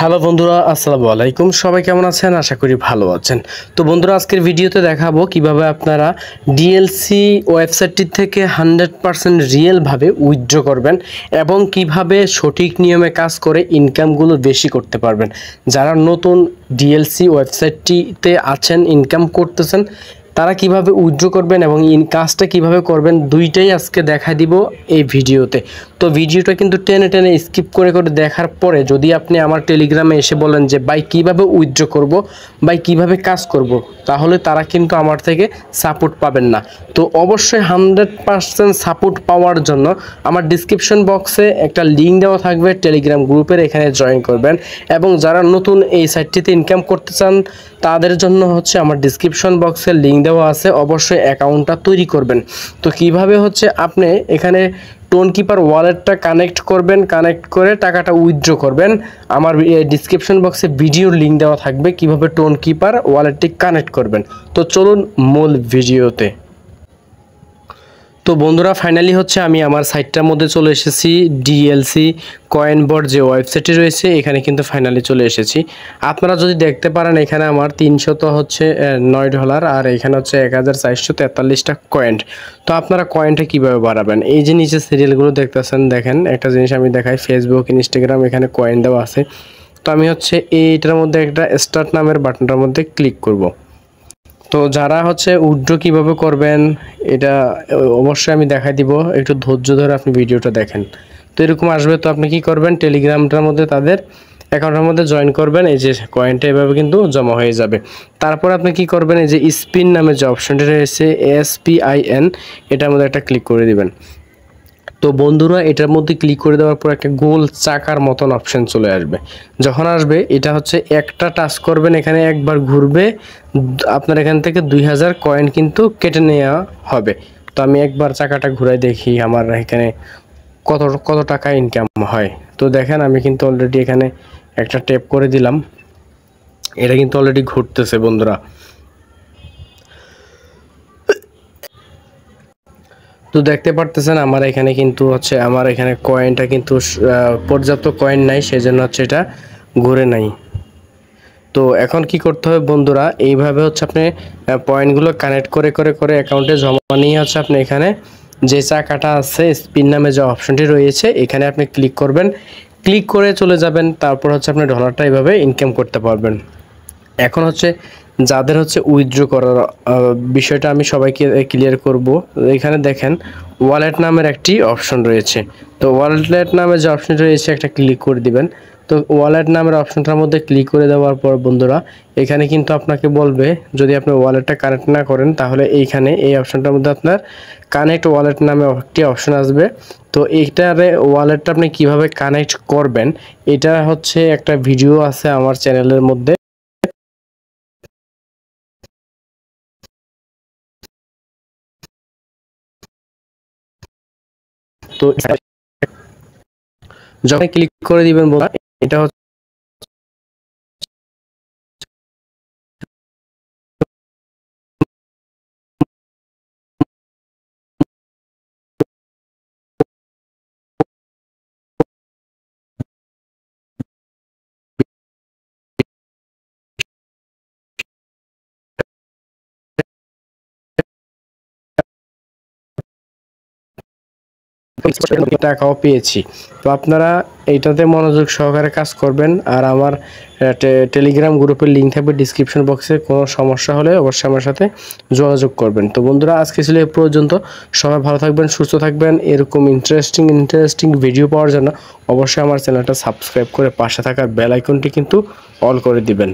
Hello বন্ধুরা, আসসালামু আলাইকুম। সবাই কেমন আছেন? আশা করি ভালো আছেন। তো বন্ধুরা, আজকের ভিডিওতে দেখাবো কিভাবে আপনারা ডিএলসি ওয়েবসাইটটি থেকে 100% রিয়েলভাবে উইথড্র করবেন এবং কিভাবে সঠিক নিয়মে কাজ করে ইনকামগুলো বেশি করতে পারবেন। যারা নতুন ডিএলসি ওয়েবসাইটটিতে আছেন, ইনকাম করতেছেন, তারা কিভাবে উইথড্র করবেন এবং কাজটা কিভাবে করবেন দুইটাই আজকে দেখা দিব এই ভিডিওতে। তো ভিডিওটা কিন্তু টেনে টেনে স্কিপ করে করে দেখার পরে যদি আপনি আমার টেলিগ্রামে এসে বলেন যে ভাই কিভাবে উইথড্র করব, ভাই কিভাবে কাজ করব, তাহলে তারা কিন্তু আমার থেকে সাপোর্ট পাবেন না। তো অবশ্যই 100% সাপোর্ট পাওয়ার জন্য আমার ডিসক্রিপশন বক্সে একটা লিঙ্ক দেওয়া থাকবে টেলিগ্রাম গ্রুপের, এখানে জয়েন করবেন। এবং যারা নতুন এই সাইটটিতে ইনকাম করতে চান তাদের জন্য হচ্ছে আমার ডিসক্রিপশন বক্সে লিঙ্ক দেওয়া আছে, অবশ্যই অ্যাকাউন্টটা তৈরি করবেন। তো কিভাবে হচ্ছে আপনি এখানে টোন কিপার ওয়ালেটটা কানেক্ট করবেন, কানেক্ট করে টাকাটা উইথড্র করবেন। আমার ডিসক্রিপশন বক্সে ভিডিওর লিঙ্ক দেওয়া থাকবে কিভাবে টোন কিপার ওয়ালেটটি কানেক্ট করবেন। তো চলুন মূল ভিডিওতে। তো বন্ধুরা, ফাইনালি হচ্ছে আমি আমার সাইটটার মধ্যে চলে এসেছি। ডিএলসি কয়েনবট যে ওয়েবসাইটটি রয়েছে এখানে কিন্তু ফাইনালি চলে এসেছি। আপনারা যদি দেখতে পারেন এখানে আমার $309 আর এখানে হচ্ছে 1443টা কয়েন। তো আপনারা কয়েনটা কিভাবে বাড়াবেন, এই যে নিচে সিরিয়ালগুলো দেখতেছেন, দেখেন একটা জিনিস আমি দেখাই, ফেসবুক, ইনস্টাগ্রাম, এখানে কয়েন দেওয়া আছে। তো আমি হচ্ছে এইটার মধ্যে একটা স্টার্ট নামের বাটনটার মধ্যে ক্লিক করব। তো যারা হচ্ছে উইথড্র কিভাবে করবেন এটা অবশ্যই আমি দেখাই দিব, একটু ধৈর্য ধরে আপনি ভিডিওটা দেখেন। তো এরকম আসবে। তো আপনি কি করবেন, টেলিগ্রামটার মধ্যে তাদের অ্যাকাউন্টের মধ্যে জয়েন করবেন। এই যে কয়েনটা এভাবে কিন্তু জমা হয়ে যাবে। তারপর আপনি কি করবেন, এই যে স্পিন নামে যে অপশনটি রয়েছে SPIN, এটার মধ্যে একটা ক্লিক করে দিবেন। তো বন্ধুরা, এটার মধ্যে ক্লিক করে দেওয়ার পর একটা গোল চাকার মতন অপশন চলে আসবে। যখন আসবে এটা হচ্ছে একটা টাচ করবেন, এখানে একবার ঘুরবে, আপনার এখান থেকে 2000 কয়েন কিন্তু কেটে নেওয়া হবে। তো আমি একবার চাকাটা ঘুরাই দেখি আমার এখানে কত কত টাকা ইনকাম হয়। তো দেখেন আমি কিন্তু অলরেডি এখানে একটা ট্যাপ করে দিলাম, এটা কিন্তু অলরেডি ঘুরতেছে বন্ধুরা। তো দেখতে পারতেছেন আমার এখানে কিন্তু হচ্ছে আমার এখানে কয়েনটা কিন্তু পর্যাপ্ত কয়েন নাই, সেজন্য হচ্ছে এটা ঘুরে নাই। তো এখন কি করতে হবে বন্ধুরা, এইভাবে হচ্ছে আপনি পয়েন্টগুলো কানেক্ট করে করে করে অ্যাকাউন্টে জমা নিয়ে হচ্ছে আপনি এখানে যে চাকাটা আছে স্পিন নামে যে অপশনটি রয়েছে এখানে আপনি ক্লিক করবেন, ক্লিক করে চলে যাবেন। তারপর হচ্ছে আপনি ডলারটা এইভাবে ইনকাম করতে পারবেন। এখন হচ্ছে যাদের হচ্ছে উইথড্র করার বিষয়টা আমি সবাইকে ক্লিয়ার করব। এখানে দেখেন ওয়ালেট নামের একটি অপশন রয়েছে। তো ওয়ালেট নামে যে অপশনটা রয়েছে একটা ক্লিক করে দিবেন। তো ওয়ালেট নামের অপশনটার মধ্যে ক্লিক করে দেওয়ার পর বন্ধুরা এখানে কিন্তু আপনাকে বলবে, যদি আপনি ওয়ালেটটা কানেক্ট না করেন তাহলে এইখানে এই অপশনটার মধ্যে আপনার কানেক্ট ওয়ালেট নামে একটি অপশন আসবে। তো এইটারে ওয়ালেটটা আপনি কিভাবে কানেক্ট করবেন এটা হচ্ছে একটা ভিডিও আছে আমার চ্যানেলের মধ্যে। তো যখন ক্লিক করে দিবেন বন্ধুরা এটা হচ্ছে টাকাও পেয়েছি। তো আপনারা এইটাতে মনোযোগ সহকারে কাজ করবেন। আর আমার টেলিগ্রাম গ্রুপের লিঙ্ক থাকবে ডিসক্রিপশন বক্সে, কোনো সমস্যা হলে অবশ্যই আমার সাথে যোগাযোগ করবেন। তো বন্ধুরা, আজকে ছিল এই পর্যন্ত। সবাই ভালো থাকবেন, সুস্থ থাকবেন। এরকম ইন্টারেস্টিং ভিডিও পাওয়ার জন্য অবশ্যই আমার চ্যানেলটা সাবস্ক্রাইব করে পাশে থাকার বেল আইকনটি কিন্তু অল করে দিবেন।